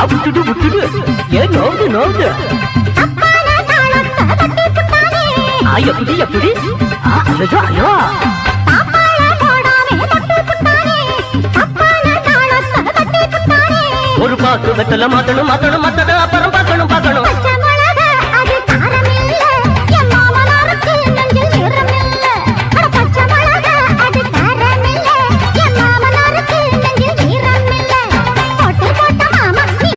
விட்டுடு விட்டுடு ஏன் நோவுது நோவுது எப்படி எப்படி ஐயோ ஐயோ ஒரு பாக்கு வெத்தல மாத்தணும் மாத்தணும் மாத்தணும் அப்புறம் பார்க்கணும் பார்க்கணும்